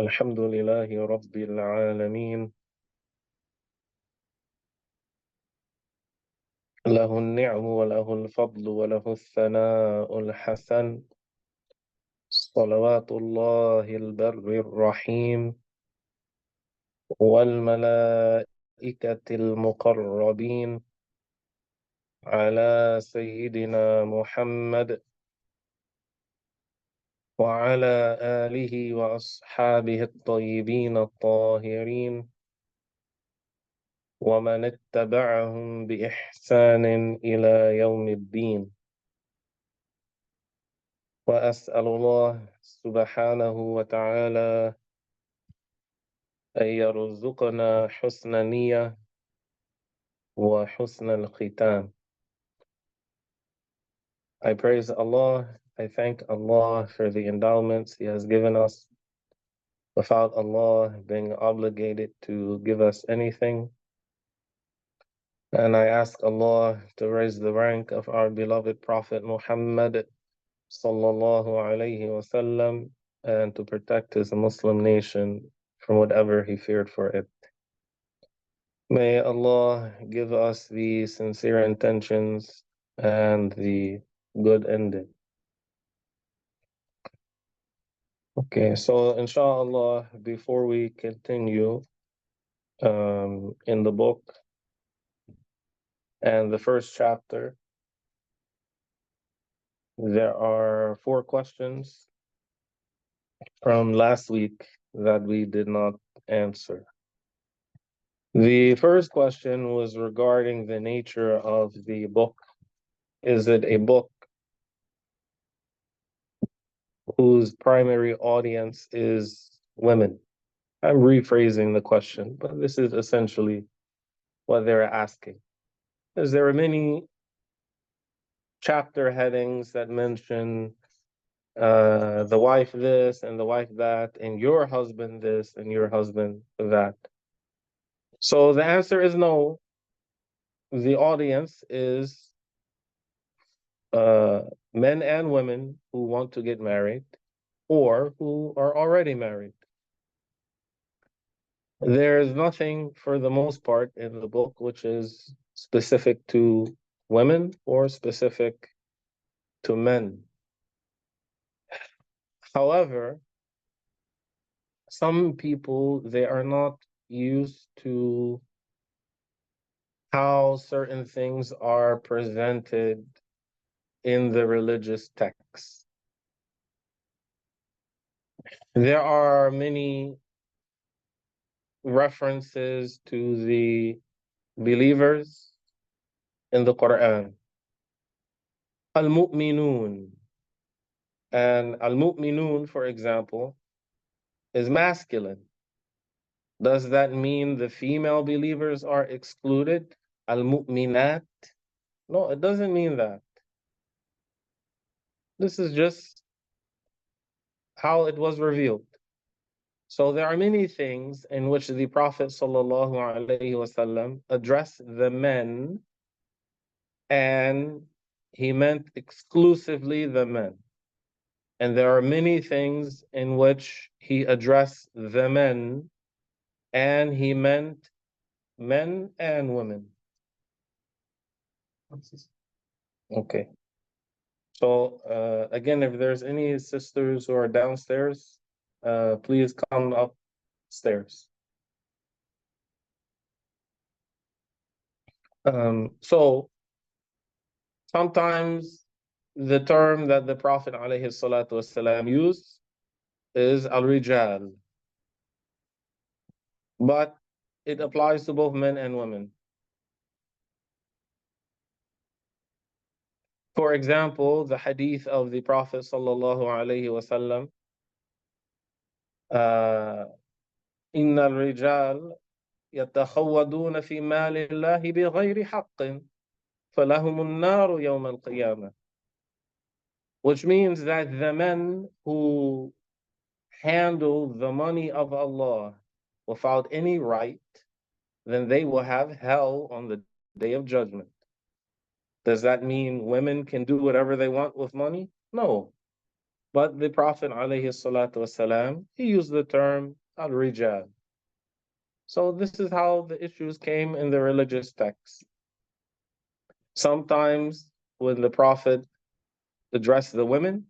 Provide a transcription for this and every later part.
الحمد لله رب العالمين له النعم وله الفضل وله الثناء الحسن صلوات الله البر الرحيم والملائكة المقربين على سيدنا محمد وعلى آله وأصحابه الطيبين الطاهرين ومن اتبعهم بإحسان إلى يوم الدين. وأسأل الله سبحانه وتعالى أن يرزقنا حسن النية وحسن الختام. I praise Allah. I thank Allah for the endowments He has given us without Allah being obligated to give us anything. And I ask Allah to raise the rank of our beloved Prophet Muhammad sallallahu alayhi wasallam and to protect his Muslim nation from whatever he feared for it. May Allah give us the sincere intentions and the good ending. Okay, so inshallah, before we continue in the book and the first chapter, there are 4 questions from last week that we did not answer. The first question was regarding the nature of the book. Is it a book whose primary audience is women? I'm rephrasing the question, but this is essentially what they're asking. Because there are many chapter headings that mention the wife this and the wife that, and your husband this and your husband that. So the answer is no. The audience is men and women who want to get married or who are already married. There is nothing, for the most part, in the book which is specific to women or specific to men. However, some people, they are not used to how certain things are presented in the religious texts. There are many references to the believers in the Qur'an. Al-Mu'minun. And Al-Mu'minun, for example, is masculine. Does that mean the female believers are excluded? Al-Mu'minat? No, it doesn't mean that. This is just how it was revealed. So there are many things in which the Prophet ﷺ addressed the men, and he meant exclusively the men. And there are many things in which he addressed the men, and he meant men and women. Okay. So again, if there's any sisters who are downstairs, please come upstairs. So sometimes the term that the Prophet ﷺ used is al-rijal, but it applies to both men and women. For example, the hadith of the Prophet ﷺ, إن الرجال يتخوضون في مال الله بغير حق فلهم النار يوم القيامة, which means that the men who handle the money of Allah without any right, then they will have hell on the day of judgment. Does that mean women can do whatever they want with money? No. But the Prophet ﷺ, he used the term al-rijal. So this is how the issues came in the religious texts. Sometimes when the Prophet addressed the women,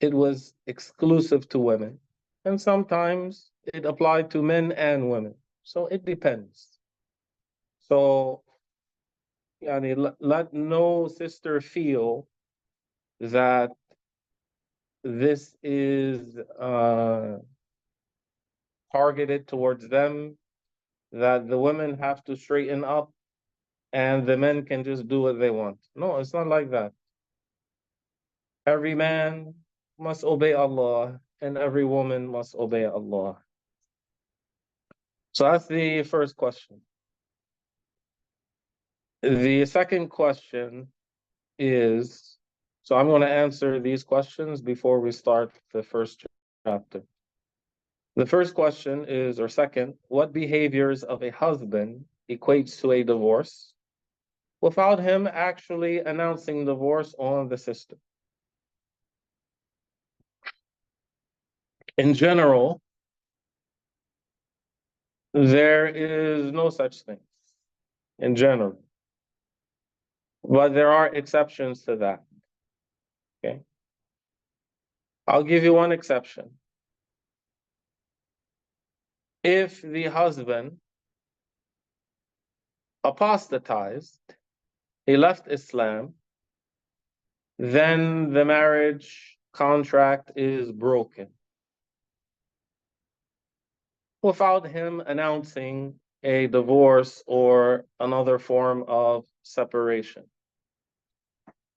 it was exclusive to women. And sometimes it applied to men and women. So it depends. So let no sister feel that this is targeted towards them, that the women have to straighten up and the men can just do what they want. No, it's not like that. Every man must obey Allah and every woman must obey Allah. So that's the first question. The second question is, so I'm going to answer these questions before we start the first chapter. The first question is, or second, what behaviors of a husband equates to a divorce without him actually announcing divorce on the sister? In general, there is no such thing in general, but there are exceptions to that. Okay, I'll give you one exception. If the husband apostatized, he left Islam, then the marriage contract is broken without him announcing a divorce or another form of separation.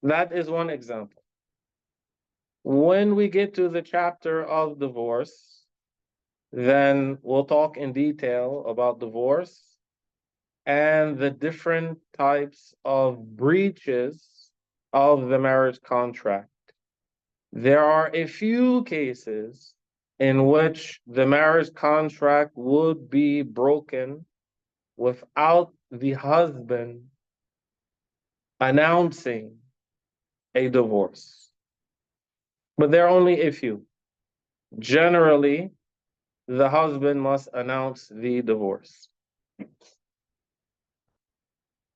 That is one example. When we get to the chapter of divorce, then we'll talk in detail about divorce and the different types of breaches of the marriage contract. There are a few cases in which the marriage contract would be broken without the husband announcing a divorce. But there are only a few. Generally, the husband must announce the divorce.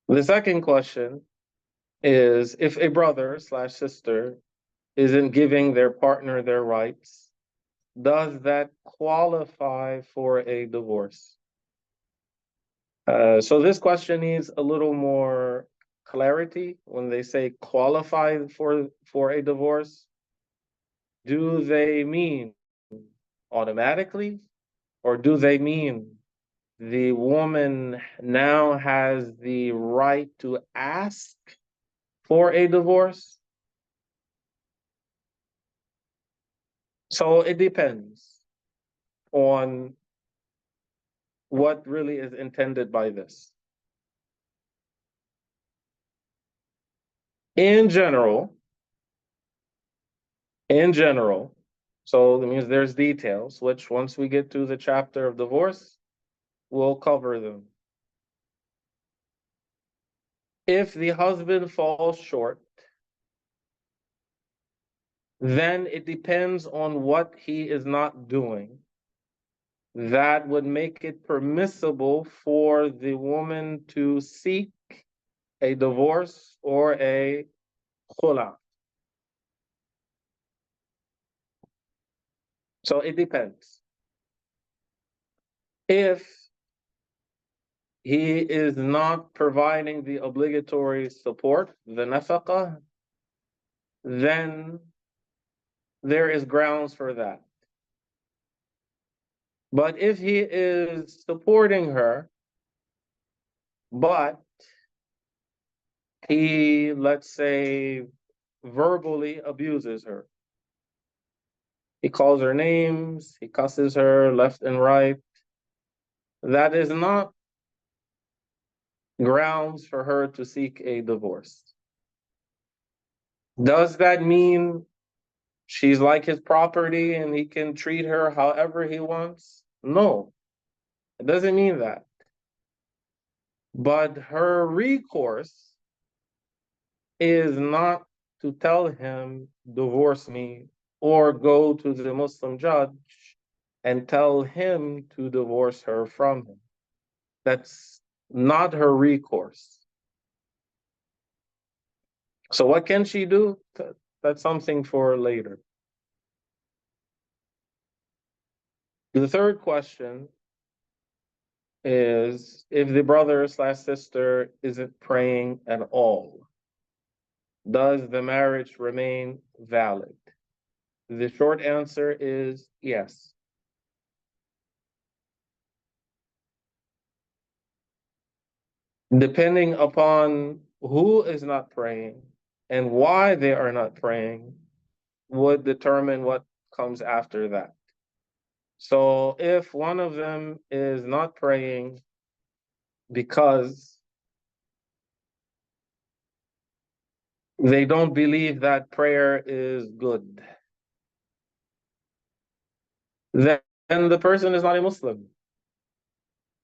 The second question is, if a brother/sister isn't giving their partner their rights, does that qualify for a divorce? So this question needs a little more clarity. When they say qualify for a divorce, do they mean automatically, or do they mean the woman now has the right to ask for a divorce? So it depends on what really is intended by this. In general, so that means there's details, which once we get to the chapter of divorce, we'll cover them. If the husband falls short, then it depends on what he is not doing. That would make it permissible for the woman to seek a divorce or a khula. So it depends. If he is not providing the obligatory support, the nafaqah, then there is grounds for that. But if he is supporting her, but he, let's say, verbally abuses her, he calls her names, he cusses her left and right, that is not grounds for her to seek a divorce. Does that mean she's like his property and he can treat her however he wants? No, it doesn't mean that. But her recourse is not to tell him, divorce me, or go to the Muslim judge and tell him to divorce her from him. That's not her recourse. So what can she do? That's something for later. The third question is if the brother/sister isn't praying at all, does the marriage remain valid? The short answer is yes. Depending upon who is not praying and why they are not praying would determine what comes after that. So if one of them is not praying because they don't believe that prayer is good, then the person is not a Muslim.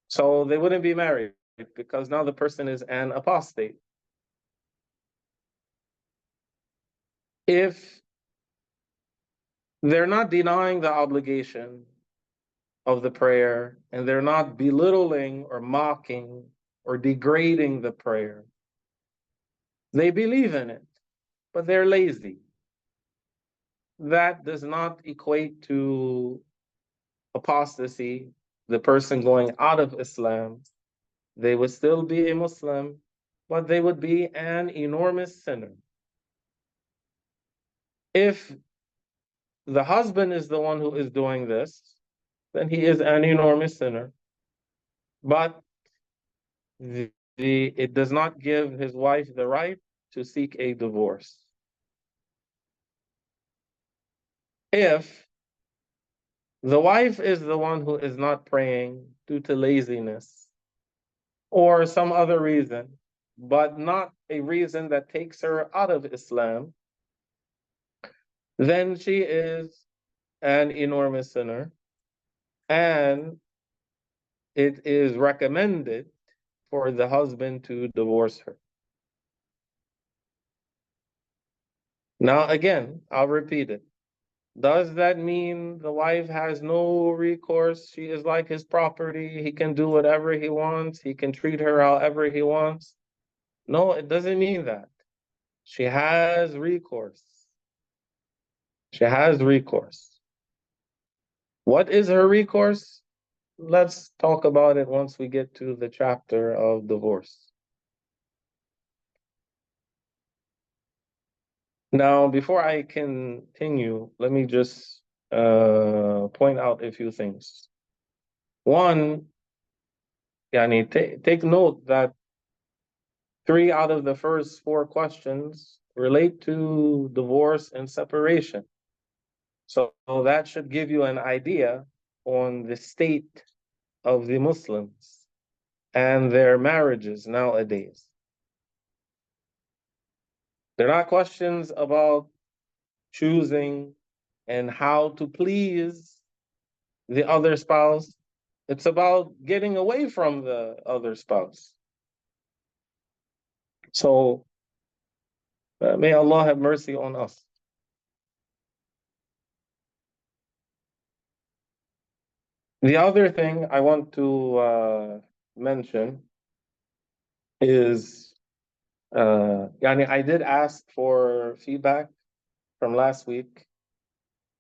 So they wouldn't be married because now the person is an apostate. If they're not denying the obligation of the prayer and they're not belittling or mocking or degrading the prayer, they believe in it, but they're lazy. That does not equate to apostasy, the person going out of Islam. They would still be a Muslim, but they would be an enormous sinner. If the husband is the one who is doing this, then he is an enormous sinner. But it does not give his wife the right to seek a divorce. If the wife is the one who is not praying due to laziness or some other reason, but not a reason that takes her out of Islam, then she is an enormous sinner, and it is recommended for the husband to divorce her. Now, again, I'll repeat it. Does that mean the wife has no recourse? She is like his property. He can do whatever he wants. He can treat her however he wants. No, it doesn't mean that. She has recourse. She has recourse. What is her recourse? Let's talk about it once we get to the chapter of divorce. Now, before I continue, let me just point out a few things. One, take note that 3 out of the first 4 questions relate to divorce and separation. So that should give you an idea on the state of the Muslims and their marriages nowadays. They're not questions about choosing and how to please the other spouse. It's about getting away from the other spouse. So may Allah have mercy on us. The other thing I want to mention is, I did ask for feedback from last week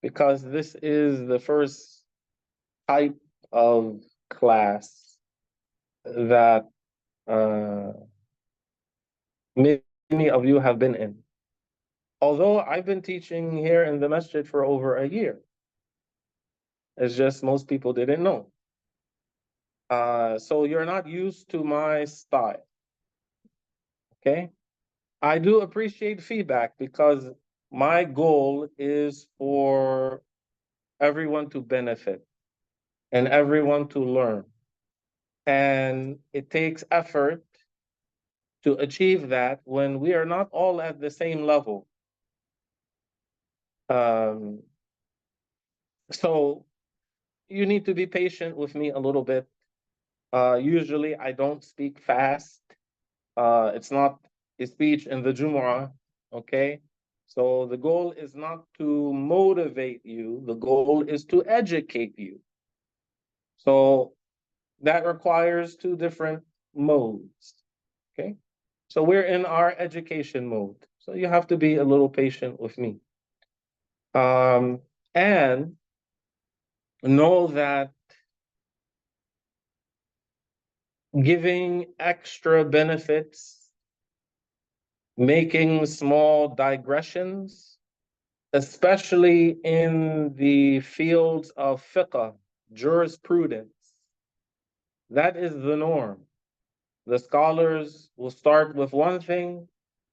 because this is the first type of class that many of you have been in. Although I've been teaching here in the masjid for over a year. It's just most people didn't know. So you're not used to my style, okay? I do appreciate feedback because my goal is for everyone to benefit and everyone to learn. And it takes effort to achieve that when we are not all at the same level. So you need to be patient with me a little bit. Usually I don't speak fast. It's not a speech in the Jumu'ah, okay? So the goal is not to motivate you, the goal is to educate you. So that requires two different modes. Okay. So we're in our education mode. So you have to be a little patient with me. And know that giving extra benefits, making small digressions, especially in the fields of fiqh, jurisprudence, that is the norm. The scholars will start with one thing,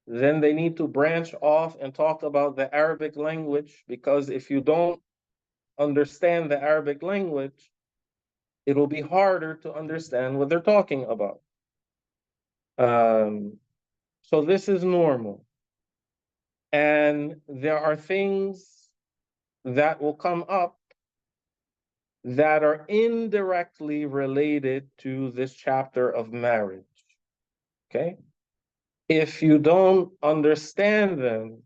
then they need to branch off and talk about the Arabic language, because if you don't understand the Arabic language, it'll be harder to understand what they're talking about. So this is normal. And there are things that will come up that are indirectly related to this chapter of marriage. Okay? If you don't understand them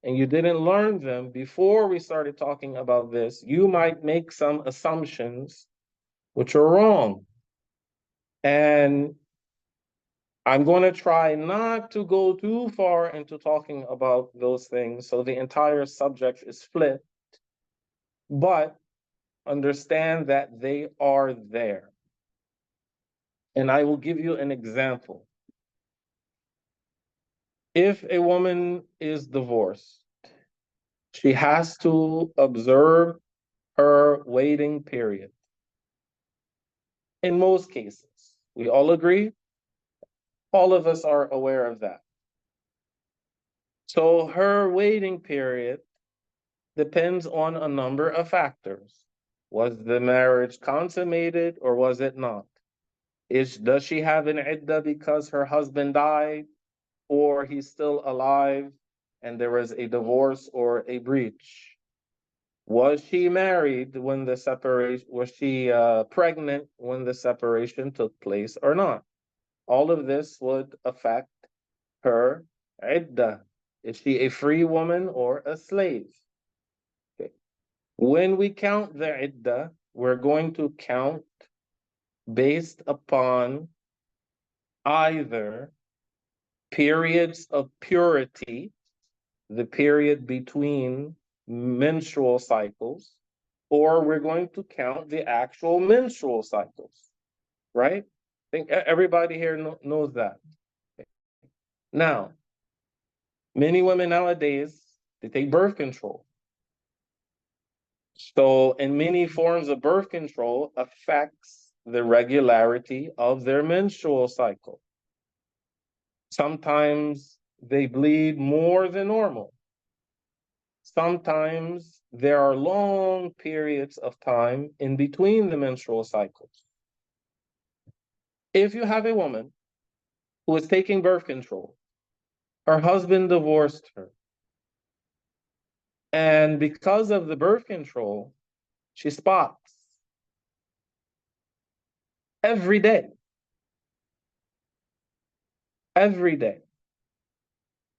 and you didn't learn them before we started talking about this, you might make some assumptions which are wrong. And I'm going to try not to go too far into talking about those things, so the entire subject is split, but understand that they are there. And I will give you an example. If a woman is divorced, she has to observe her waiting period. In most cases, we all agree? All of us are aware of that. So her waiting period depends on a number of factors. Was the marriage consummated or was it not? Does she have an iddah because her husband died, or he's still alive and there was a divorce or a breach? Was she married when the separation, was she pregnant when the separation took place or not? All of this would affect her iddah. Is she a free woman or a slave? Okay. When we count the iddah, we're going to count based upon either periods of purity, the period between menstrual cycles, or we're going to count the actual menstrual cycles, right? I think everybody here knows that. Now, many women nowadays, they take birth control. So, and many forms of birth control affects the regularity of their menstrual cycle. Sometimes they bleed more than normal. Sometimes there are long periods of time in between the menstrual cycles. If you have a woman who is taking birth control, her husband divorced her, and because of the birth control, she spots every day. Every day.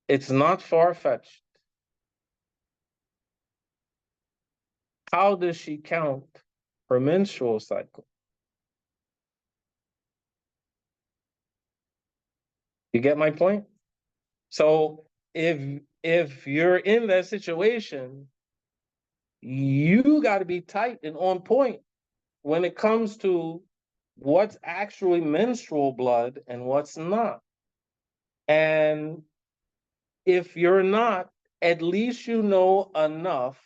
It's not far-fetched. How does she count her menstrual cycle? You get my point? So if you're in that situation, you got to be tight and on point when it comes to what's actually menstrual blood and what's not. And if you're not, at least you know enough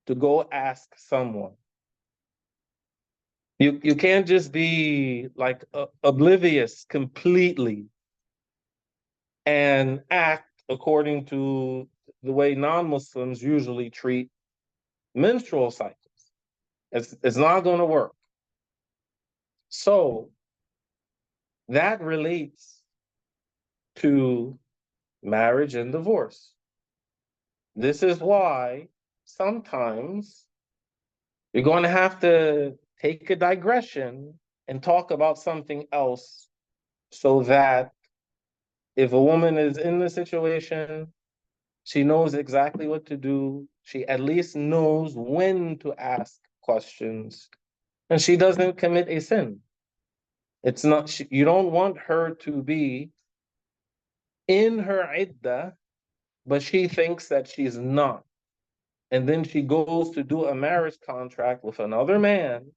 to go ask someone. You can't just be like oblivious completely and act according to the way non-Muslims usually treat menstrual cycles. It's not going to work. So that relates to marriage and divorce. This is why sometimes you're going to have to take a digression and talk about something else, so that if a woman is in the situation, She knows exactly what to do. She at least knows when to ask questions, and she doesn't commit a sin. It's not, you don't want her to be in her iddah, but she thinks that she's not. And then she goes to do a marriage contract with another man.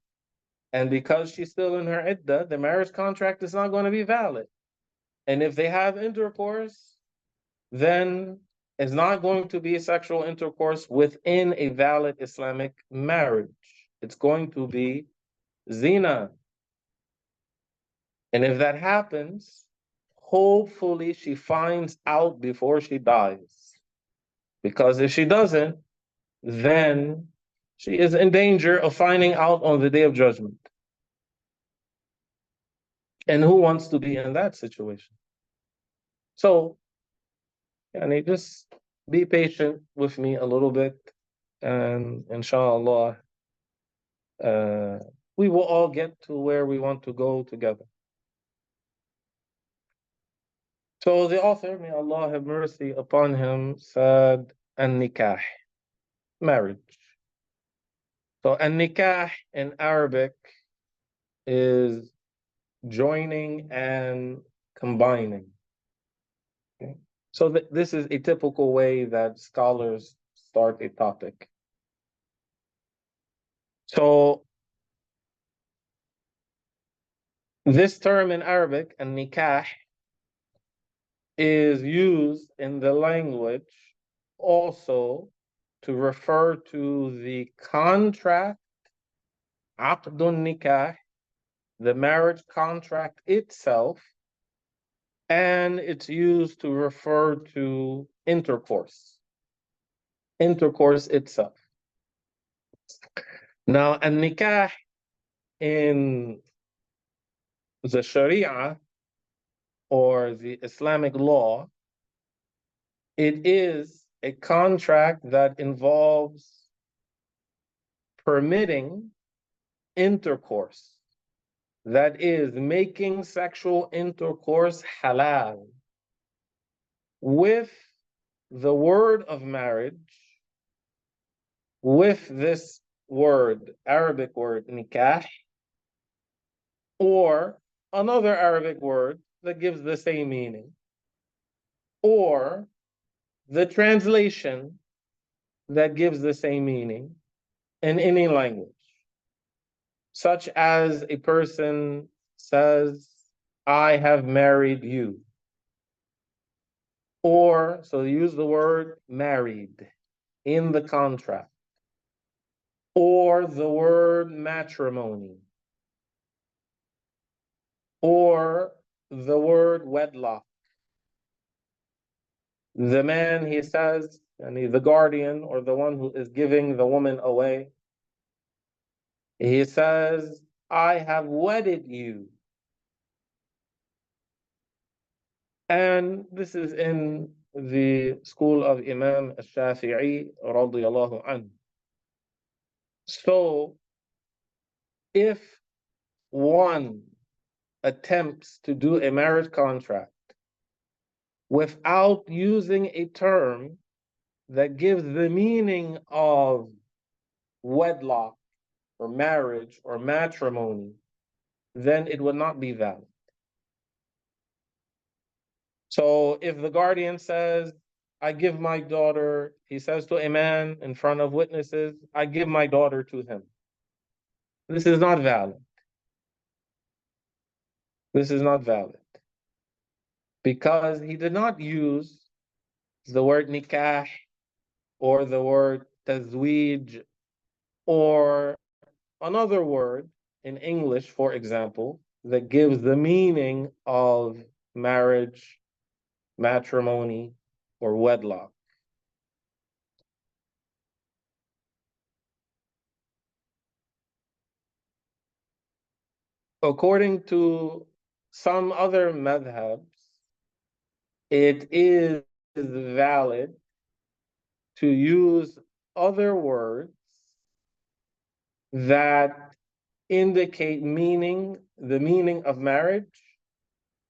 And because she's still in her iddah, the marriage contract is not going to be valid. And if they have intercourse, then it's not going to be sexual intercourse within a valid Islamic marriage. It's going to be zina. And if that happens, hopefully she finds out before she dies. Because if she doesn't, then she is in danger of finding out on the day of judgment. And who wants to be in that situation? So, just be patient with me a little bit, and inshallah, we will all get to where we want to go together. So the author, may Allah have mercy upon him, said an-Nikah, marriage. So an-Nikah in Arabic is joining and combining. Okay? So this is a typical way that scholars start a topic. So this term in Arabic, an-Nikah, is used in the language also to refer to the contract, aqdun nikah, the marriage contract itself, and it's used to refer to intercourse itself. Now, an-Nikah in the Sharia or the Islamic law, it is a contract that involves permitting intercourse, that is, making sexual intercourse halal with the word of marriage, with this word, Arabic word, nikah, or another Arabic word that gives the same meaning, or the translation that gives the same meaning in any language, such as a person says, I have married you. Or, so use the word married in the contract. Or the word matrimony. Or the word wedlock. The man, he says, and the guardian or the one who is giving the woman away, he says, I have wedded you. And this is in the school of Imam al-Shafi'i radiyallahu anhu. So if one attempts to do a marriage contract without using a term that gives the meaning of wedlock or marriage or matrimony, then it would not be valid. So if the guardian says, I give my daughter, he says to a man in front of witnesses, I give my daughter to him. This is not valid. This is not valid. Because he did not use the word nikah or the word tazweej or another word in English, for example, that gives the meaning of marriage, matrimony, or wedlock. According to some other madhabs, it is valid to use other words that indicate the meaning of marriage,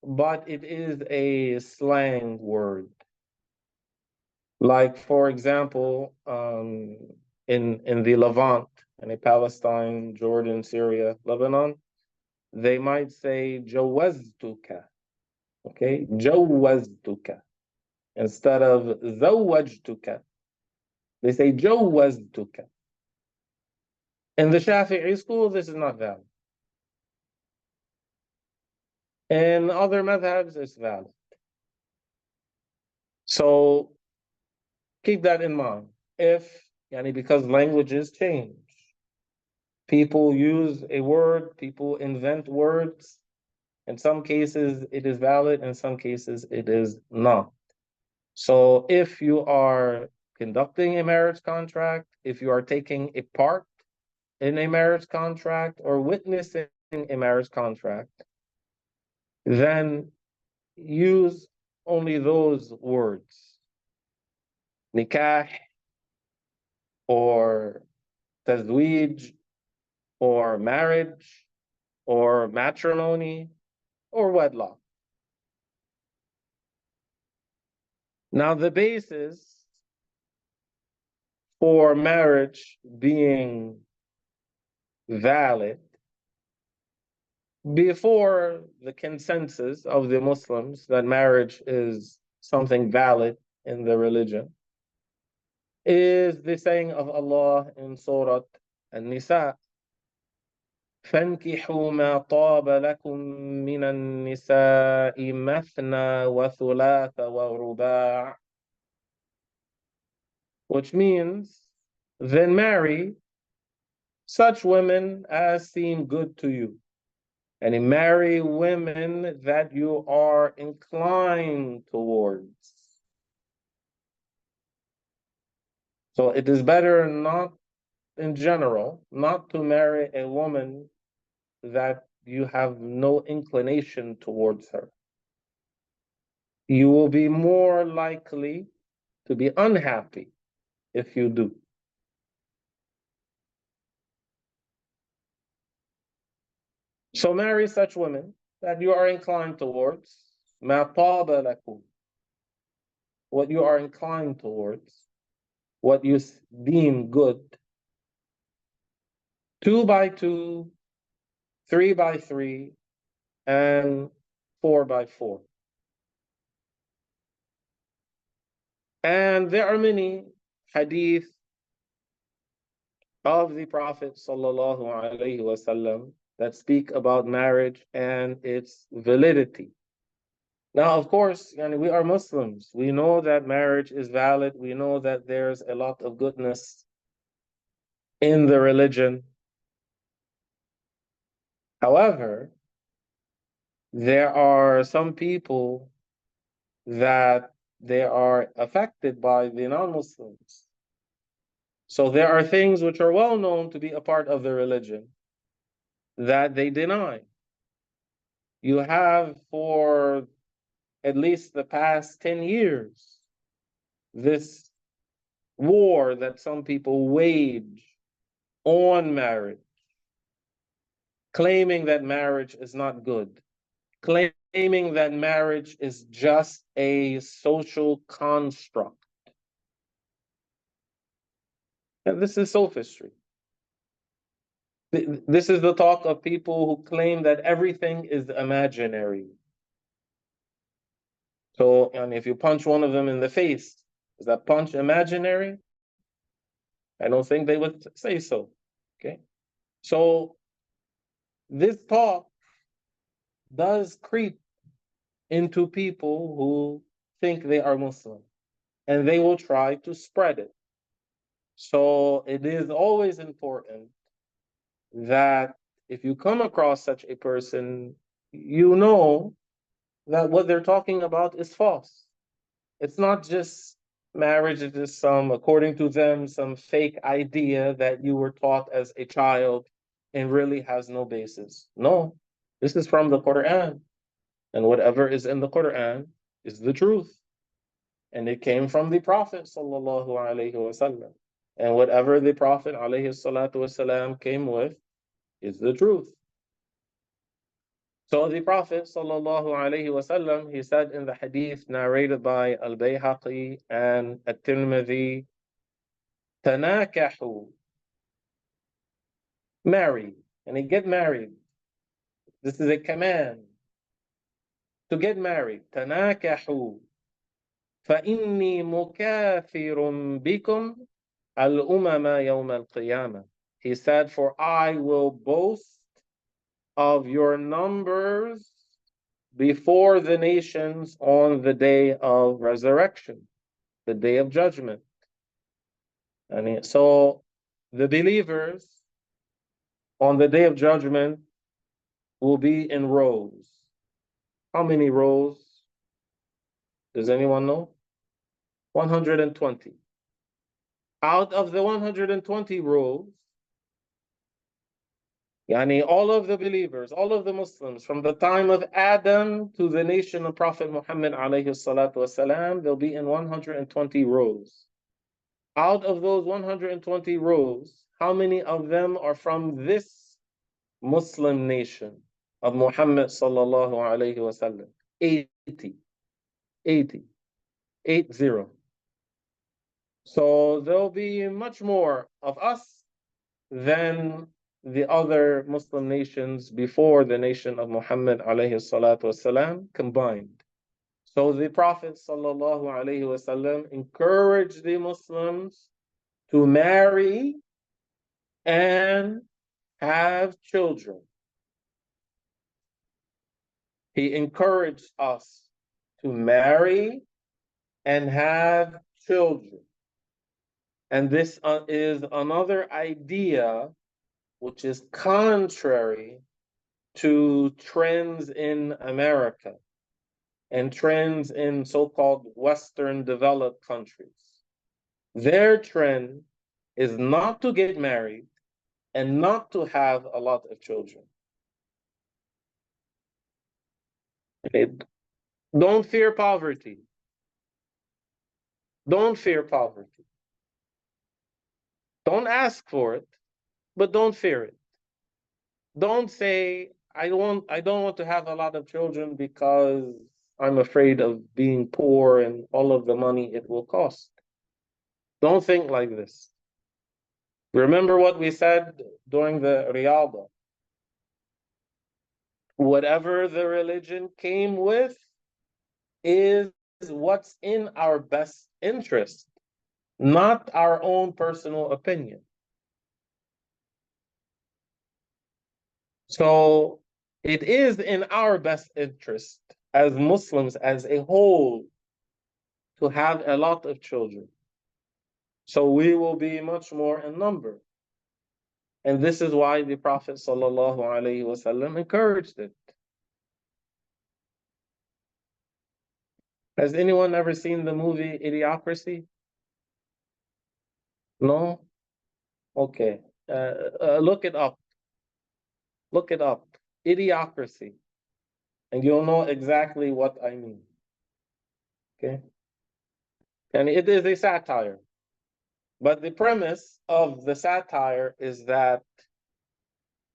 but it is a slang word. Like, for example, in the Levant, in Palestine, Jordan, Syria, Lebanon, they might say jawaztuka, okay? Jawaztuka. Instead of zawajtuka, they say jawaztuka. In the Shafi'i school, this is not valid. In other madhabs, it's valid. So keep that in mind. Because languages change, people use a word, people invent words. In some cases, it is valid. In some cases, it is not. So if you are conducting a marriage contract, if you are taking a part in a marriage contract or witnessing a marriage contract, then use only those words, nikah or tazweej or marriage or matrimony or wedlock. Now, the basis for marriage being valid before the consensus of the Muslims that marriage is something valid in the religion is the saying of Allah in Surah an-Nisa, فَانْكِحُوا مَا طَابَ لَكُم مِّنَ النِّسَاءِ مَثْنَى وَثُلَاثَ وَرُبَاعَ, which means, then marry such women as seem good to you. And marry women that you are inclined towards. So it is better not, in general, not to marry a woman that you have no inclination towards her. You will be more likely to be unhappy if you do. So marry such women that you are inclined towards. مَا طَابَ لَكُمْ, what you are inclined towards, what you deem good. 2 by 2, 3 by 3, and 4 by 4. And there are many hadith of the Prophet sallallahu alaihi wasallam that speak about marriage and its validity. Now, of course, we are Muslims. We know that marriage is valid. We know that there's a lot of goodness in the religion. However, there are some people that they are affected by the non-Muslims. So there are things which are well known to be a part of the religion that they deny. You have for at least the past 10 years this war that some people wage on marriage, claiming that marriage is not good, claiming that marriage is just a social construct. And this is sophistry. This is the talk of people who claim that everything is imaginary. So, and if you punch one of them in the face, is that punch imaginary? I don't think they would say so. Okay. So this talk does creep into people who think they are Muslim, and they will try to spread it. So it is always important that if you come across such a person, you know that what they're talking about is false. It's not just marriage, it is according to them, some fake idea that you were taught as a child and really has no basis. No, this is from the Qur'an. And whatever is in the Qur'an is the truth. And it came from the Prophet sallallahu alaihi wasallam. And whatever the Prophet alayhi salatu wasalam came with is the truth. So the Prophet sallallahu alaihi wasallam, he said in the hadith narrated by Al-Bayhaqi and At-Tirmidhi, "Tanakahu," marry, and he get married. This is a command to get married. "Tanakahu, فإني مكاثر بكم الأمم يوم القيامة." He said, "For I will boast of your numbers before the nations on the day of resurrection, the day of judgment." And so the believers on the day of judgment will be in rows. How many rows? Does anyone know? 120. Out of the 120 rows, yani all of the believers, all of the Muslims, from the time of Adam to the nation of Prophet Muhammad alayhi salatu wasalam, they'll be in 120 rows. Out of those 120 rows, how many of them are from this Muslim nation of Muhammad sallallahu alayhi wasallam? 80. 80. 80. So there'll be much more of us than the other Muslim nations before the nation of Muhammad alayhi salatu wasalam combined. So the Prophet sallallahu alayhi wasallam encouraged the Muslims to marry and have children. He encouraged us to marry and have children. And this is another idea which is contrary to trends in America and trends in so-called Western developed countries. Their trend is not to get married and not to have a lot of children. Don't fear poverty. Don't fear poverty. Don't ask for it, but don't fear it. Don't say, I don't want to have a lot of children because I'm afraid of being poor and all of the money it will cost. Don't think like this. Remember what we said during the Riyadh. Whatever the religion came with is what's in our best interest, not our own personal opinion. So it is in our best interest as Muslims as a whole to have a lot of children. So we will be much more in number. And this is why the Prophet ﷺ encouraged it. Has anyone ever seen the movie Idiocracy? No? Okay. Look it up. Look it up. Idiocracy. And you'll know exactly what I mean. Okay? And it is a satire. But the premise of the satire is that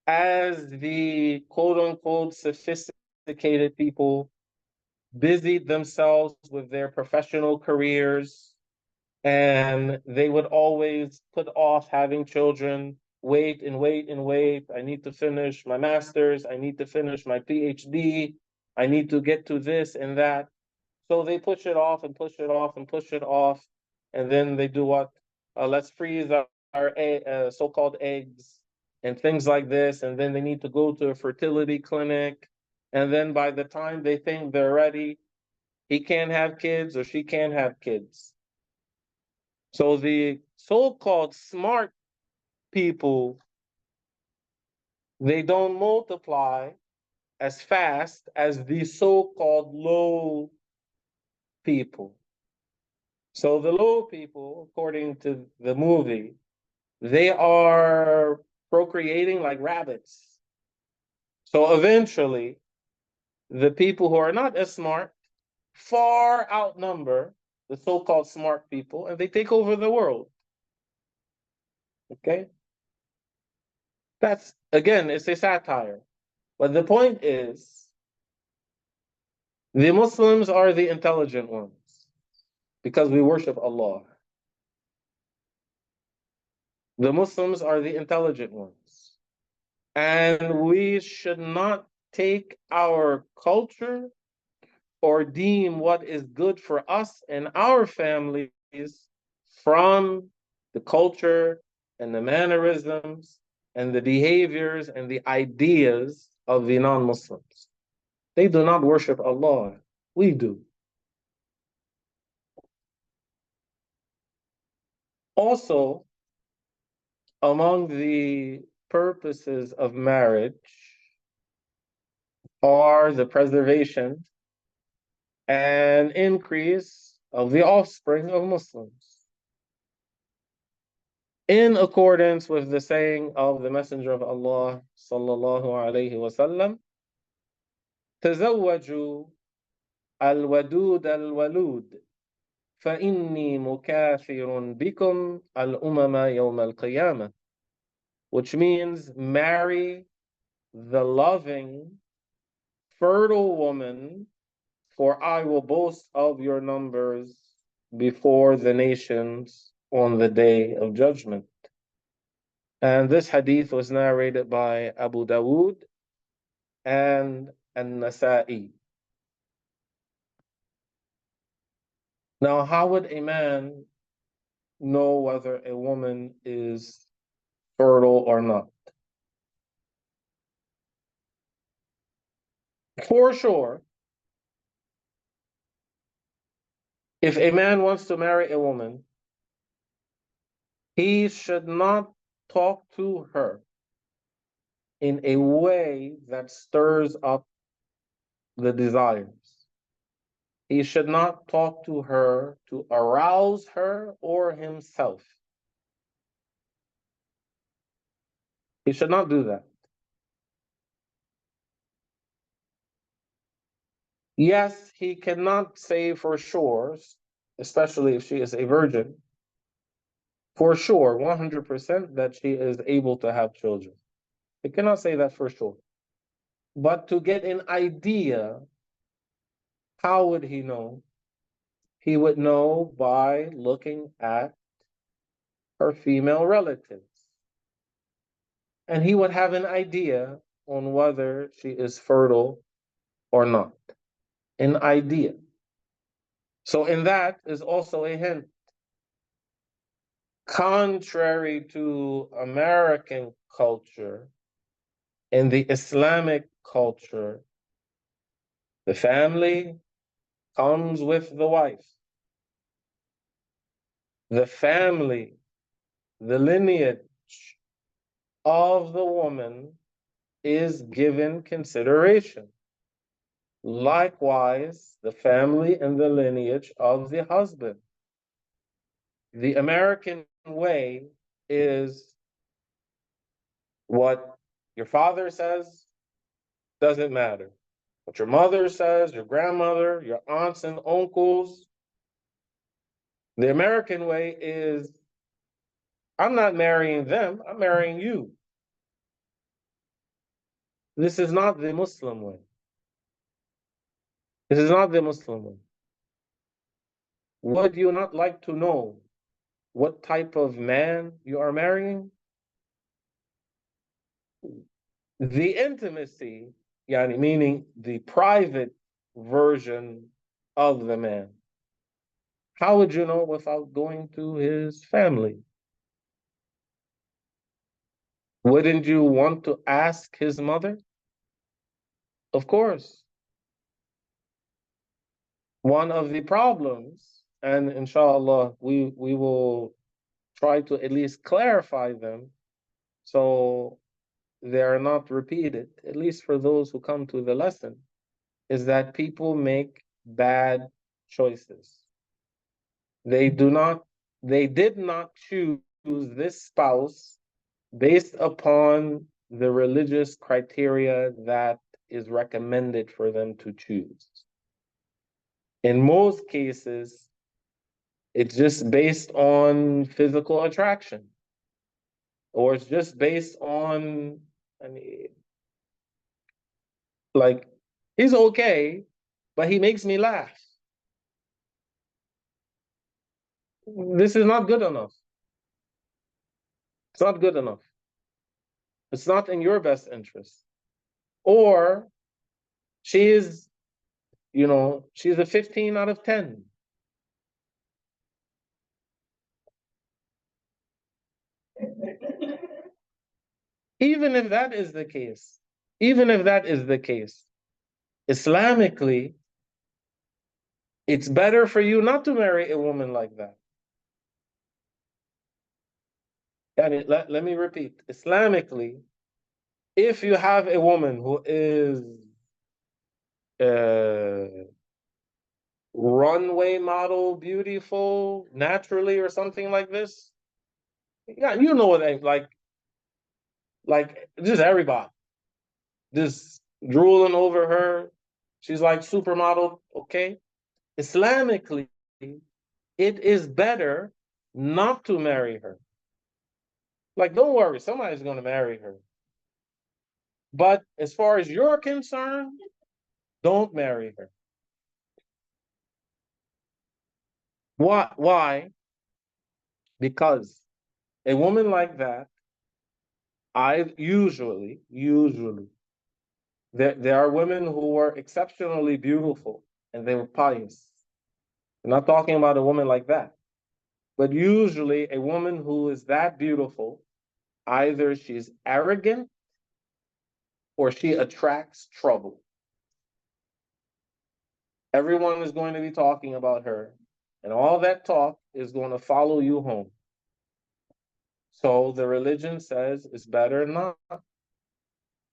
as the quote-unquote sophisticated people busied themselves with their professional careers, and they would always put off having children, wait and wait and wait. I need to finish my master's. I need to finish my PhD. I need to get to this and that. So they push it off and push it off and push it off. And then they do what? Let's freeze our so-called eggs and things like this. And then they need to go to a fertility clinic. And then by the time they think they're ready, he can't have kids or she can't have kids. So the so-called smart people, they don't multiply as fast as the so-called low people. So the low people, according to the movie, they are procreating like rabbits. So eventually, the people who are not as smart far outnumber the so-called smart people, and they take over the world. Okay? That's, again, it's a satire. But the point is, The Muslims are the intelligent ones because we worship Allah. The Muslims are the intelligent ones. And we should not take our culture or deem what is good for us and our families from the culture and the mannerisms and the behaviors and the ideas of the non-Muslims. They do not worship Allah. We do. Also, among the purposes of marriage are the preservation and increase of the offspring of Muslims. In accordance with the saying of the Messenger of Allah sallallahu alayhi wasallam, تزوجوا الودود الولود فإني مكاثر بكم الأمم يوم القيامة, which means marry the loving, fertile woman, for I will boast of your numbers before the nations on the day of judgment. And this hadith was narrated by Abu Dawood and an-NikaaH. Now, how would a man know whether a woman is fertile or not? For sure, if a man wants to marry a woman, he should not talk to her in a way that stirs up the desires. He should not talk to her to arouse her or himself. He should not do that. Yes, he cannot say for sure, especially if she is a virgin, for sure, 100% that she is able to have children. He cannot say that for sure. But to get an idea, how would he know? He would know by looking at her female relatives. And he would have an idea on whether she is fertile or not. An idea. So in that is also a hint. Contrary to American culture, in the Islamic culture, the family comes with the wife. The family, the lineage of the woman is given consideration. Likewise, the family and the lineage of the husband. The American way is what your father says doesn't matter. What your mother says, your grandmother, your aunts and uncles. The American way is, I'm not marrying them, I'm marrying you. This is not the Muslim way. This is not the Muslim way. Would you not like to know what type of man you are marrying? The intimacy, yani meaning the private version of the man. How would you know without going to his family? Wouldn't you want to ask his mother? Of course. One of the problems, and inshallah, we will try to at least clarify them so they are not repeated, at least for those who come to the lesson, is that people make bad choices. They did not choose this spouse based upon the religious criteria that is recommended for them to choose. In most cases, it's just based on physical attraction, or it's just based on, I mean, like, he's okay, but he makes me laugh. This is not good enough. It's not good enough. It's not in your best interest. Or she is, she's a 15 out of 10. Even if that is the case, Islamically, it's better for you not to marry a woman like that. Let me repeat. Islamically, if you have a woman who is runway model, beautiful, naturally, or something like this, yeah, you know what like just everybody, just drooling over her. She's like supermodel, okay? Islamically, it is better not to marry her. Like, don't worry, somebody's going to marry her. But as far as you're concerned, don't marry her. Why? Because a woman like that, I usually, there are women who were exceptionally beautiful and they were pious. I'm not talking about a woman like that. But usually a woman who is that beautiful, either she's arrogant or she attracts trouble. Everyone is going to be talking about her, and all that talk is going to follow you home. So the religion says it's better not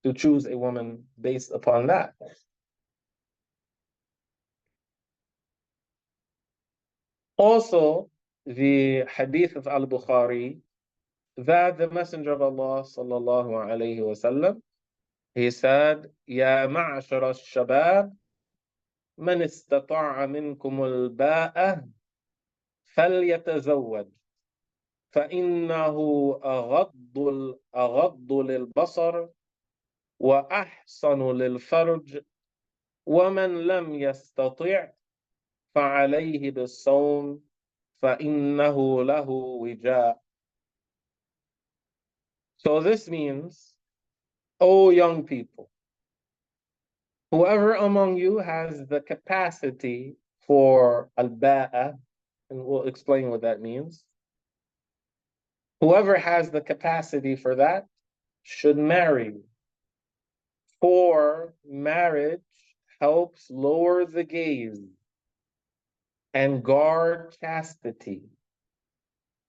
to choose a woman based upon that. Also, the hadith of al-Bukhari, that the Messenger of Allah sallallahu alayhi wasallam, he said, "Ya ma'ashara al-shabab, man istata'a minkum al-ba'a falyatazawwaj, فإنه أغض للبصر وأحصن للفرج ومن لم يستطع فعليه بالصوم فإنه له وجاء." So this means, O young people, whoever among you has the capacity for al-ba'a, and we'll explain what that means. Whoever has the capacity for that should marry. For marriage helps lower the gaze and guard chastity.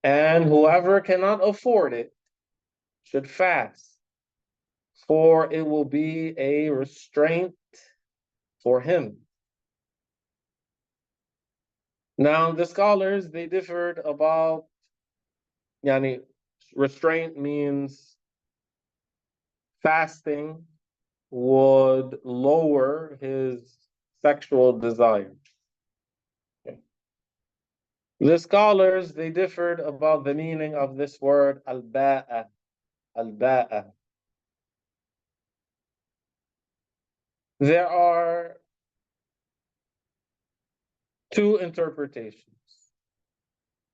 And whoever cannot afford it should fast, for it will be a restraint for him. Now, the scholars, they differed about, restraint means fasting would lower his sexual desire. The scholars, they differed about the meaning of this word, al-ba'a, al-ba'a. There are two interpretations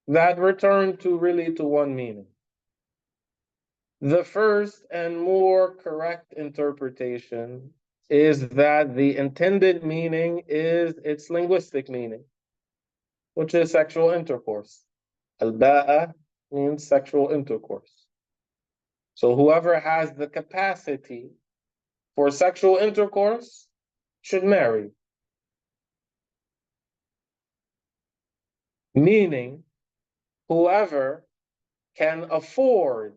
that return to one meaning. The first and more correct interpretation is that the intended meaning is its linguistic meaning, which is sexual intercourse. Al-ba'a means sexual intercourse. So whoever has the capacity for sexual intercourse should marry. Meaning, whoever can afford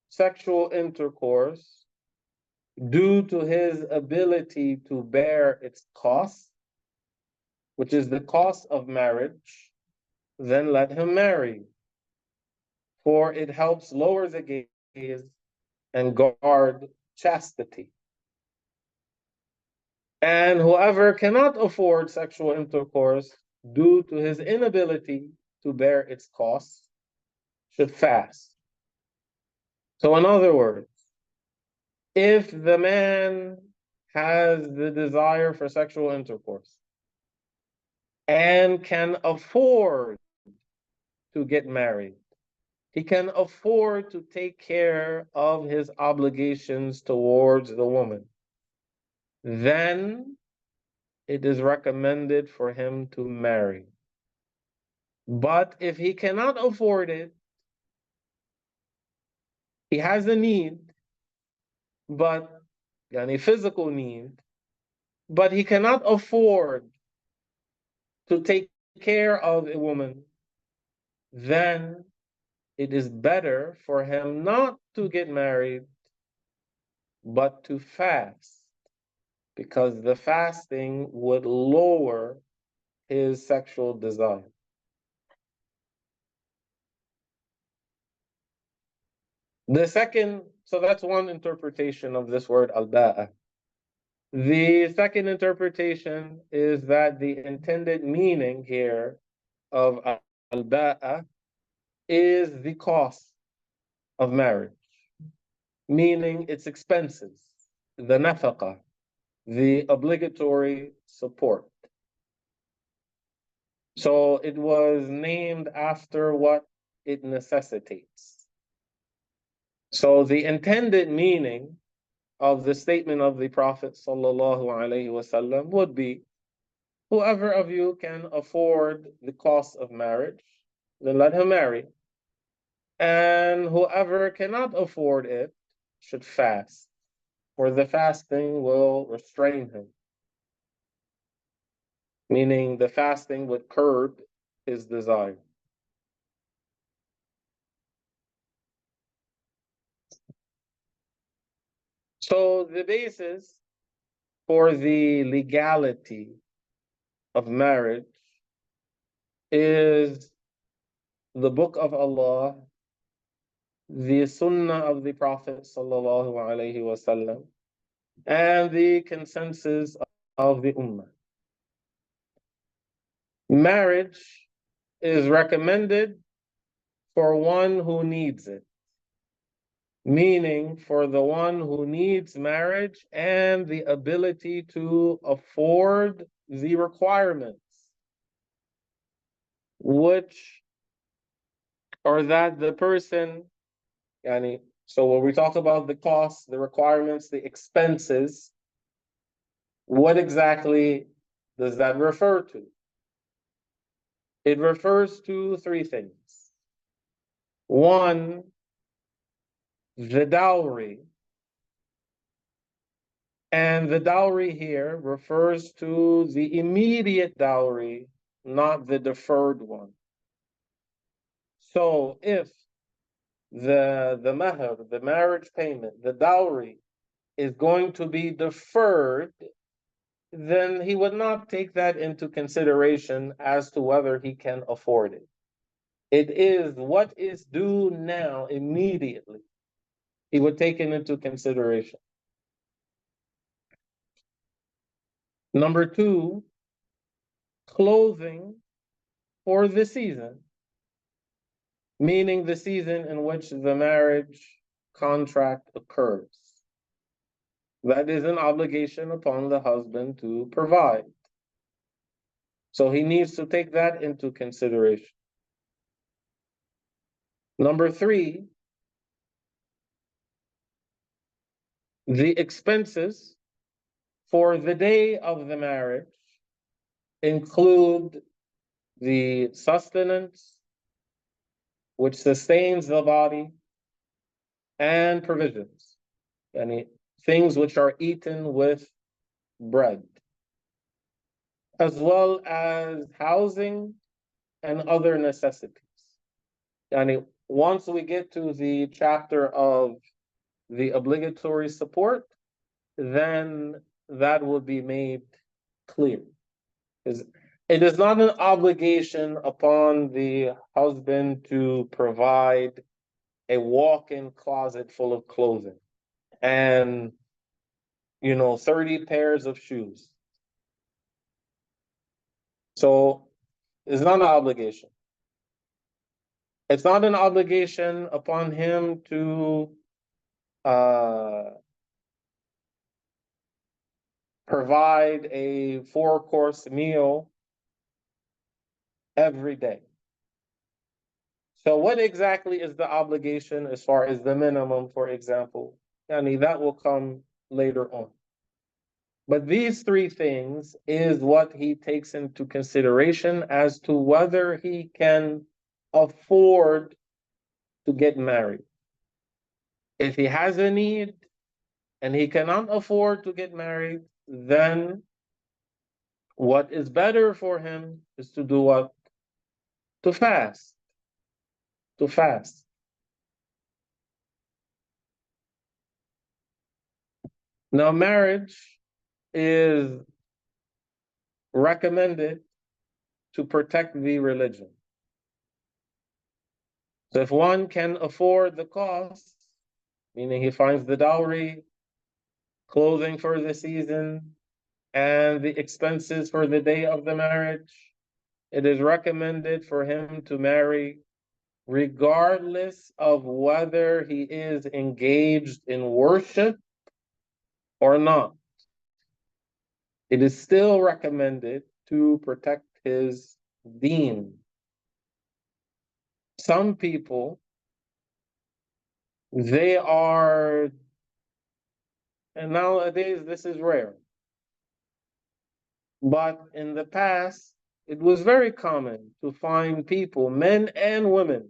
sexual intercourse due to his ability to bear its cost, which is the cost of marriage, then let him marry. For it helps lower the gaze and guard chastity. And whoever cannot afford sexual intercourse due to his inability to bear its costs should fast. So in other words, if the man has the desire for sexual intercourse and can afford to get married, he can afford to take care of his obligations towards the woman, then it is recommended for him to marry. But if he cannot afford it, he has a need, but a physical need, but he cannot afford to take care of a woman, then it is better for him not to get married, but to fast, because the fasting would lower his sexual desire. The second, so that's one interpretation of this word al-ba'a. The second interpretation is that the intended meaning here of al-ba'a is the cost of marriage, meaning its expenses, the nafaqah, the obligatory support. So it was named after what it necessitates. So the intended meaning of the statement of the Prophet ﷺ would be, whoever of you can afford the cost of marriage, then let him marry. And whoever cannot afford it should fast, for the fasting will restrain him. Meaning the fasting would curb his desire. So the basis for the legality of marriage is the Book of Allah, the Sunnah of the Prophet ﷺ, and the consensus of the Ummah. Marriage is recommended for one who needs it, meaning for the one who needs marriage and the ability to afford the requirements, which are that the person, so when we talk about the costs, the requirements, the expenses, what exactly does that refer to? It refers to three things. One, the dowry. And the dowry here refers to the immediate dowry, not the deferred one. So if the mahar, the marriage payment, the dowry, is going to be deferred, then he would not take that into consideration as to whether he can afford it. It is what is due now, immediately. He would take it into consideration. Number two, clothing for the season, meaning the season in which the marriage contract occurs. That is an obligation upon the husband to provide. So he needs to take that into consideration. Number three, the expenses for the day of the marriage include the sustenance, which sustains the body, and provisions, things which are eaten with bread, as well as housing and other necessities. Once we get to the chapter of the obligatory support, then that will be made clear. It is not an obligation upon the husband to provide a walk-in closet full of clothing and 30 pairs of shoes. So it's not an obligation. It's not an obligation upon him to provide a 4-course meal every day. So what exactly is the obligation as far as the minimum, for example? That will come later on. But these 3 things is what he takes into consideration as to whether he can afford to get married. If he has a need and he cannot afford to get married, then what is better for him is to do what? To fast. To fast. Now, marriage is recommended to protect the religion. So if one can afford the cost, meaning he finds the dowry, clothing for the season, and the expenses for the day of the marriage, it is recommended for him to marry regardless of whether he is engaged in worship or not. It is still recommended to protect his deen. Some people, they are, and nowadays this is rare, but in the past, it was very common to find people, men and women,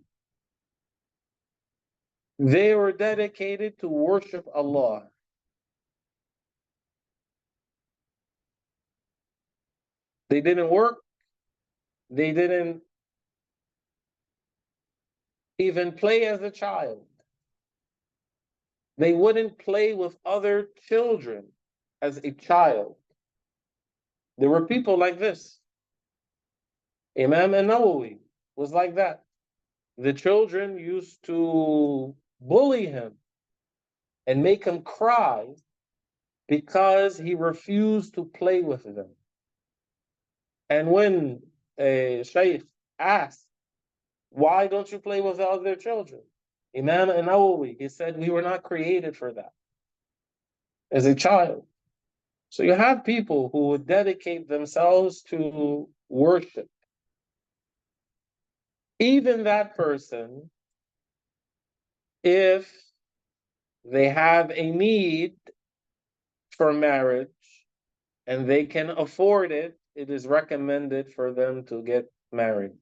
they were dedicated to worship Allah. They didn't work. They didn't even play as a child. They wouldn't play with other children as a child. There were people like this. Imam an-Nawawi was like that. The children used to bully him and make him cry because he refused to play with them. And when a sheikh asked, why don't you play with the other children? Imam an-Nawawi, he said, we were not created for that as a child. So you have people who would dedicate themselves to worship. Even that person, if they have a need for marriage and they can afford it, it is recommended for them to get married.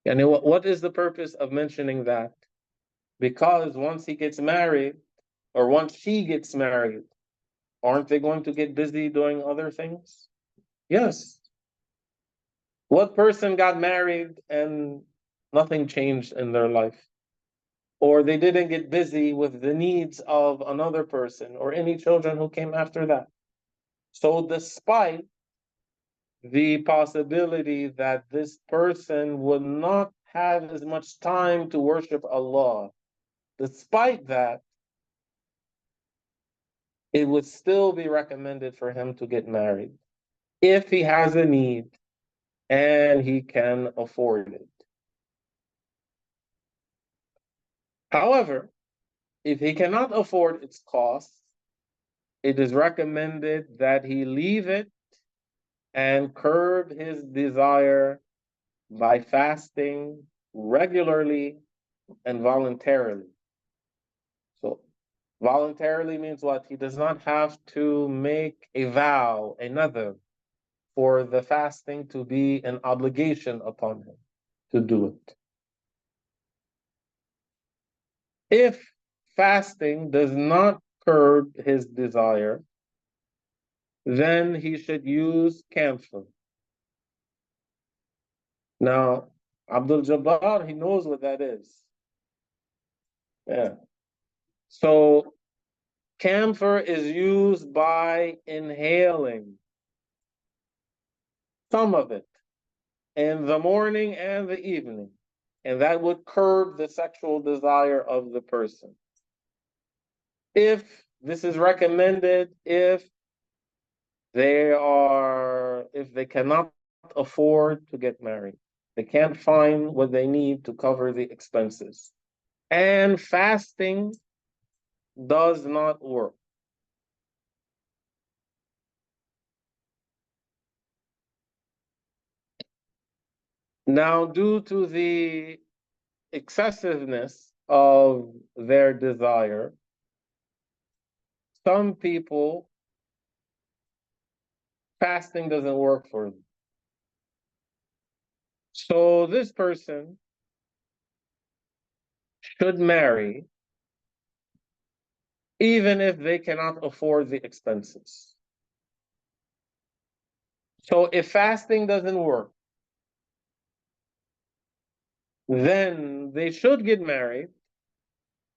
And what is the purpose of mentioning that? Because once he gets married, or once she gets married, aren't they going to get busy doing other things? Yes. What person got married and nothing changed in their life? Or they didn't get busy with the needs of another person or any children who came after that. So despite the possibility that this person would not have as much time to worship Allah, despite that, it would still be recommended for him to get married if he has a need and he can afford it. However, if he cannot afford its costs, it is recommended that he leave it and curb his desire by fasting regularly and voluntarily. So voluntarily means what? He does not have to make a vow, another, for the fasting to be an obligation upon him to do it. If fasting does not curb his desire, then he should use camphor. Now, Abdul Jabbar, he knows what that is. Yeah. So camphor is used by inhaling some of it in the morning and the evening, and that would curb the sexual desire of the person. If this is recommended, if they cannot afford to get married, they can't find what they need to cover the expenses, and fasting does not work. Now, due to the excessiveness of their desire, some people, fasting doesn't work for them. So this person should marry even if they cannot afford the expenses. So if fasting doesn't work, then they should get married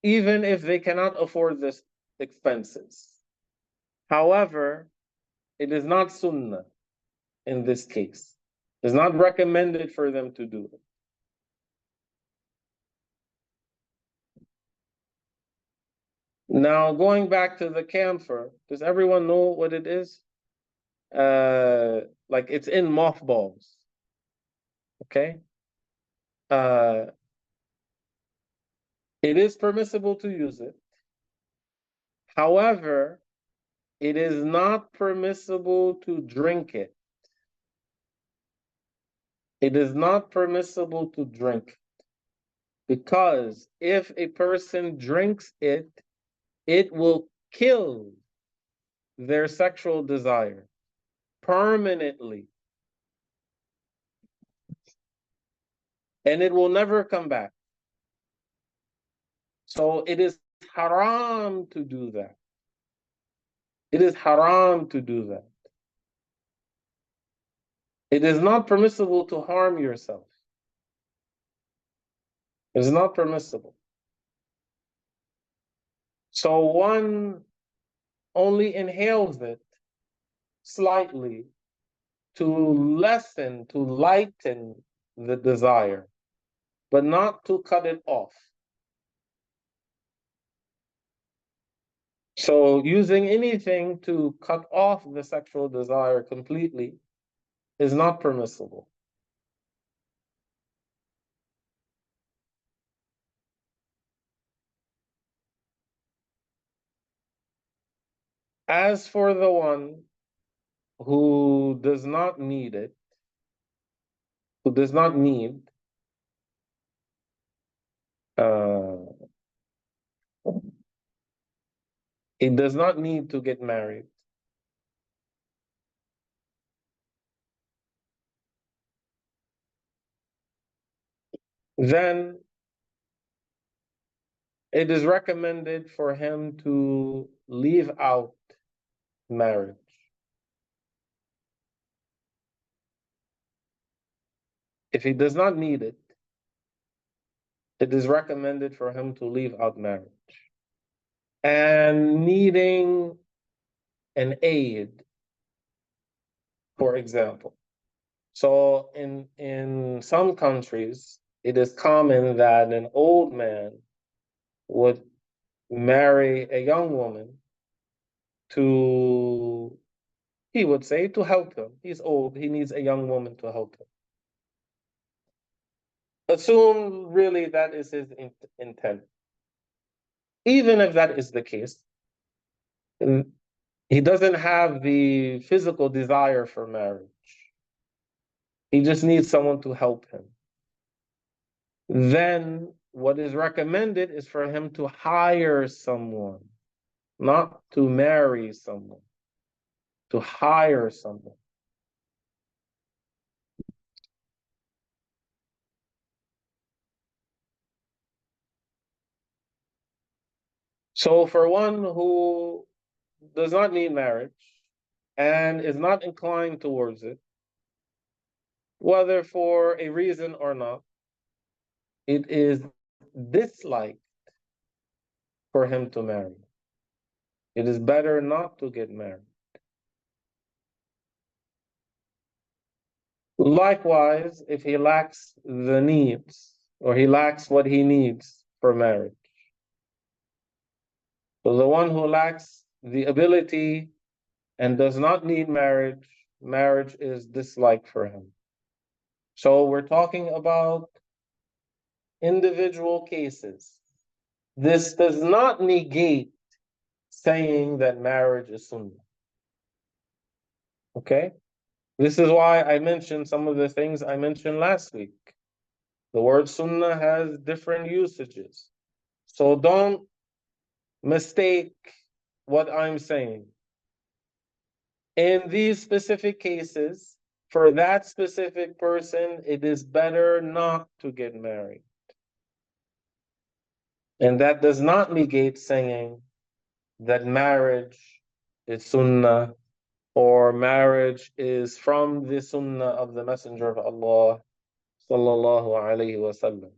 even if they cannot afford the expenses. However, it is not sunnah in this case. It's not recommended for them to do it. Now, going back to the camphor, does everyone know what it is? Like it's in mothballs, okay? It is permissible to use it. However, it is not permissible to drink it. It is not permissible to drink because if a person drinks it, it will kill their sexual desire permanently. And it will never come back. So it is haram to do that. It is haram to do that. It is not permissible to harm yourself. It is not permissible. So one only inhales it slightly to lessen, to lighten the desire, but not to cut it off. So using anything to cut off the sexual desire completely is not permissible. As for the one who does not need it, who does not need uh, he does not need to get married, then it is recommended for him to leave out marriage. If he does not need it, it is recommended for him to leave out marriage. And needing an aid, for example. So in some countries, it is common that an old man would marry a young woman to, he would say, to help him. He's old, he needs a young woman to help him. Assume really that is his intent. Even if that is the case, he doesn't have the physical desire for marriage. He just needs someone to help him. Then what is recommended is for him to hire someone, not to marry someone, to hire someone. So for one who does not need marriage and is not inclined towards it, whether for a reason or not, it is disliked for him to marry. It is better not to get married. Likewise, if he lacks the needs or he lacks what he needs for marriage. So the one who lacks the ability and does not need marriage, marriage is disliked for him. So we're talking about individual cases. This does not negate saying that marriage is sunnah. Okay? This is why I mentioned some of the things I mentioned last week. The word sunnah has different usages. So don't mistake what I'm saying. In these specific cases, for that specific person, it is better not to get married. And that does not negate saying that marriage is sunnah or marriage is from the sunnah of the Messenger of Allah sallallahu alayhi wasallam.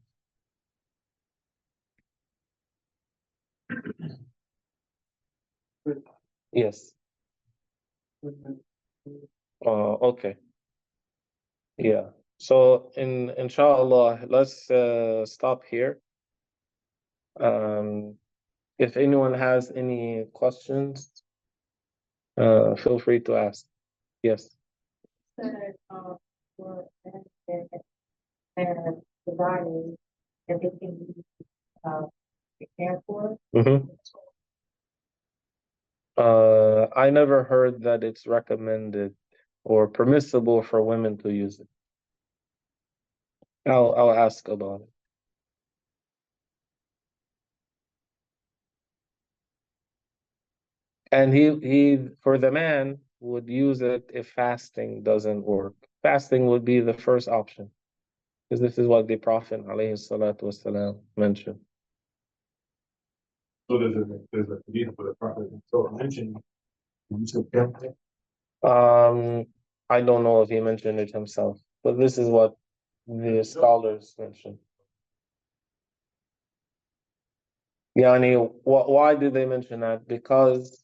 Yes. Okay. Yeah. So inshallah, let's stop here. If anyone has any questions, feel free to ask. Yes. Said, for and providing everything prepared for. I never heard that it's recommended or permissible for women to use it. I'll ask about it. And he for the man would use it if fasting doesn't work. Fasting would be the first option, because this is what the Prophet ﷺ mentioned. So there's a hadith for the Prophet so mentioned. I don't know if he mentioned it himself, but this is what the scholars mention. Yani, why did they mention that? Because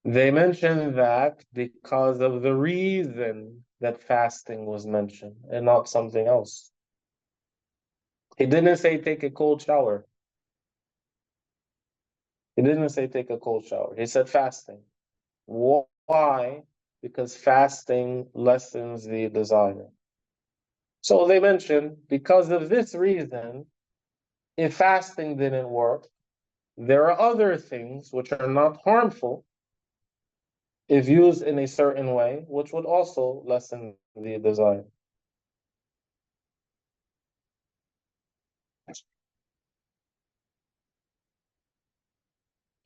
they mentioned that because of the reason that fasting was mentioned and not something else. He didn't say take a cold shower. He didn't say take a cold shower. He said fasting. Why? Because fasting lessens the desire. So they mentioned because of this reason, if fasting didn't work, there are other things which are not harmful if used in a certain way, which would also lessen the desire.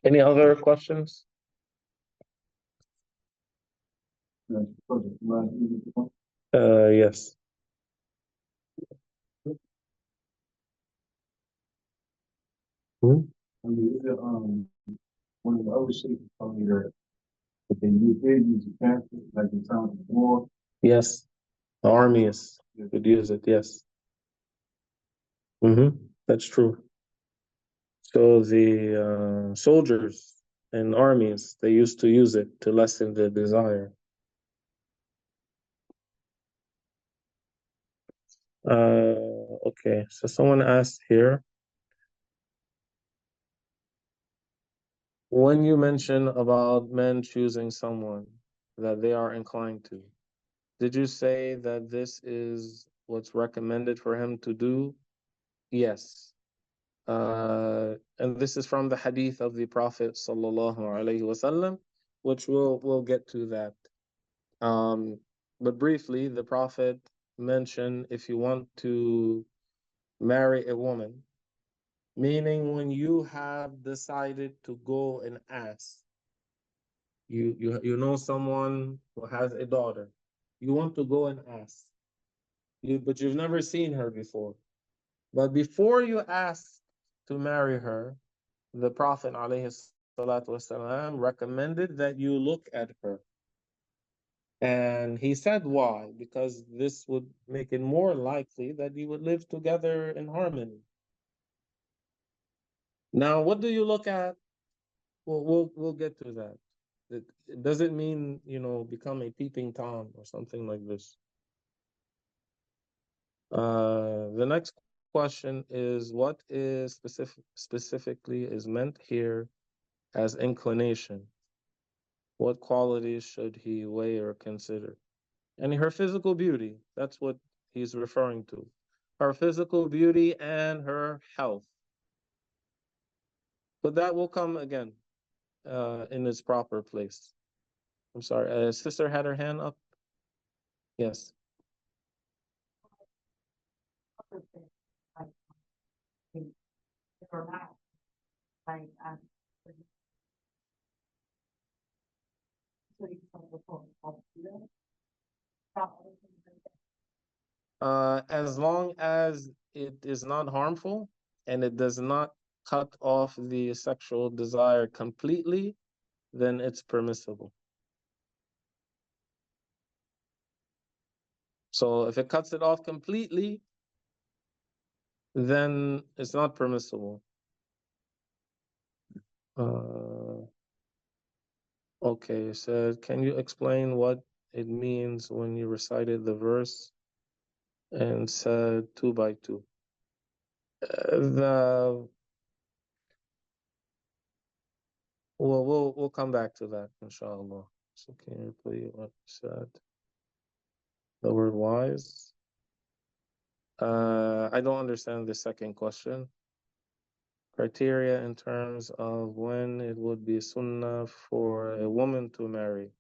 Any other questions? Yes. Hmm? One of the other sheikhs told me that they did use the pamphlet, like in times of war. Yes. The armies would use it, yes. That's true. So the soldiers and armies, they used to use it to lessen the desire. Okay, so someone asked here, when you mention about men choosing someone that they are inclined to, did you say that this is what's recommended for him to do? Yes. And this is from the hadith of the Prophet sallallahu alaihi wasallam, which we'll get to that. But briefly, the Prophet mentioned if you want to marry a woman, meaning when you have decided to go and ask, you know someone who has a daughter, you want to go and ask, but you've never seen her before. But before you ask to marry her, the Prophet ﷺ recommended that you look at her. And he said why? Because this would make it more likely that you would live together in harmony. Now, what do you look at? Well, we'll get to that. It doesn't mean, become a peeping Tom or something like this. The next question is what is specifically is meant here as inclination? What qualities should he weigh or consider? And her physical beauty, that's what he's referring to. Her physical beauty and her health. But that will come again in its proper place. I'm sorry, sister had her hand up. Yes. As long as it is not harmful and it does not cut off the sexual desire completely, then it's permissible. So if it cuts it off completely, then it's not permissible. Okay, so can you explain what it means when you recited the verse and said 2 by 2? We'll come back to that, inshallah. So can you repeat what you said? The word wise. I don't understand the second question. Criteria in terms of when it would be sunnah for a woman to marry.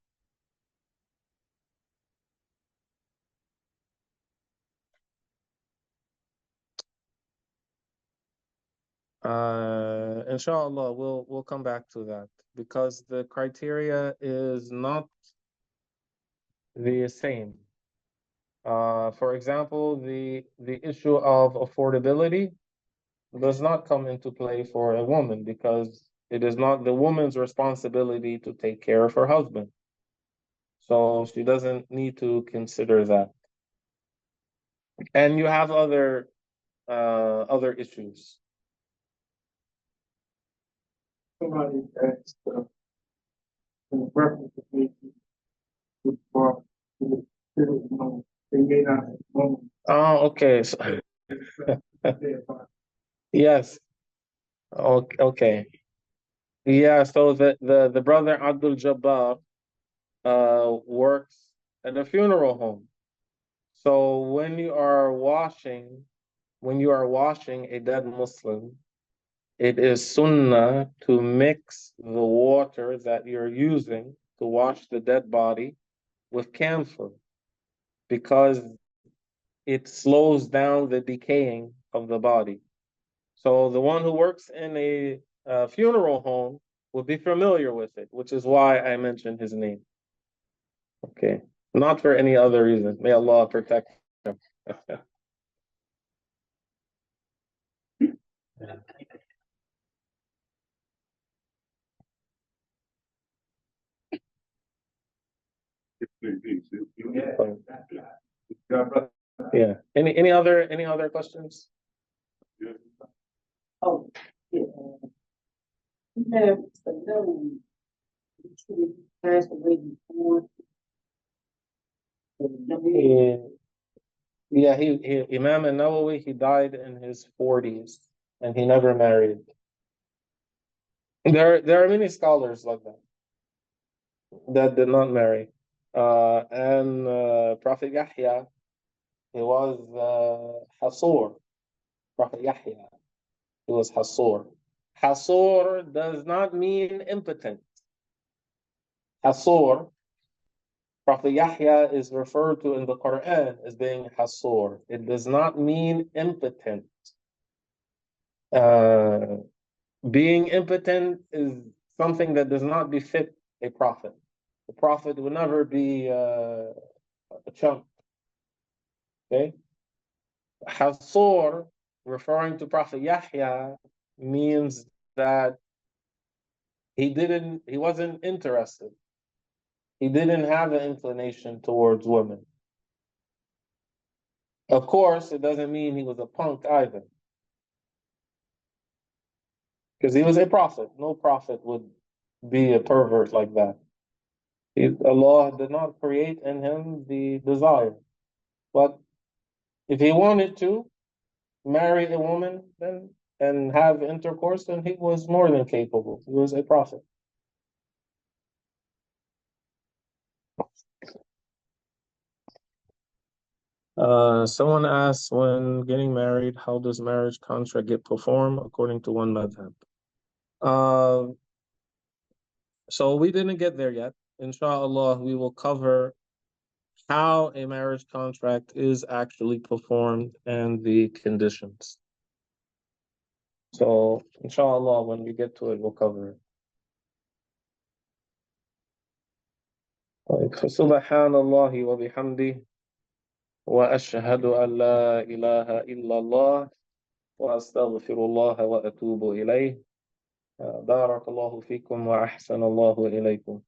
Inshallah, we'll come back to that because the criteria is not the same. For example, the issue of affordability does not come into play for a woman because it is not the woman's responsibility to take care of her husband. So she doesn't need to consider that. And you have other issues. Somebody asked, in reference to cases which brought to the they may not have known. Oh, okay. So, yes. Okay. Yeah, so the brother Abdul Jabbar works at a funeral home. So when you are washing a dead Muslim, it is sunnah to mix the water that you're using to wash the dead body with camphor because it slows down the decaying of the body. So the one who works in a funeral home would be familiar with it, which is why I mentioned his name. Okay, not for any other reason. May Allah protect him. Yeah. Any other questions? Oh, yeah. You have another who passed away before. Yeah, Imam an-Nawawi, he died in his 40s and he never married. There are many scholars like that did not marry. And Prophet Yahya, he was Hasur. Prophet Yahya, he was Hasur. Hasur does not mean impotent. Hasur, Prophet Yahya is referred to in the Qur'an as being Hasur. It does not mean impotent. Being impotent is something that does not befit a prophet. The prophet would never be a chump. Okay? Hasur, referring to Prophet Yahya, means that he wasn't interested. He didn't have an inclination towards women. Of course, it doesn't mean he was a punk either. Because he was a prophet. No prophet would be a pervert like that. Allah did not create in him the desire. But if he wanted to marry a woman then and have intercourse, then he was more than capable. He was a prophet. Someone asks, when getting married, how does marriage contract get performed according to one madhab? So we didn't get there yet. Inshallah, we will cover how a marriage contract is actually performed and the conditions. So, inshallah, when we get to it, we'll cover it. فسبحان الله وبحمده وأشهد أن لا إله إلا الله وأستغفر الله وأتوب إليه. بارك الله فيكم وأحسن الله إليكم.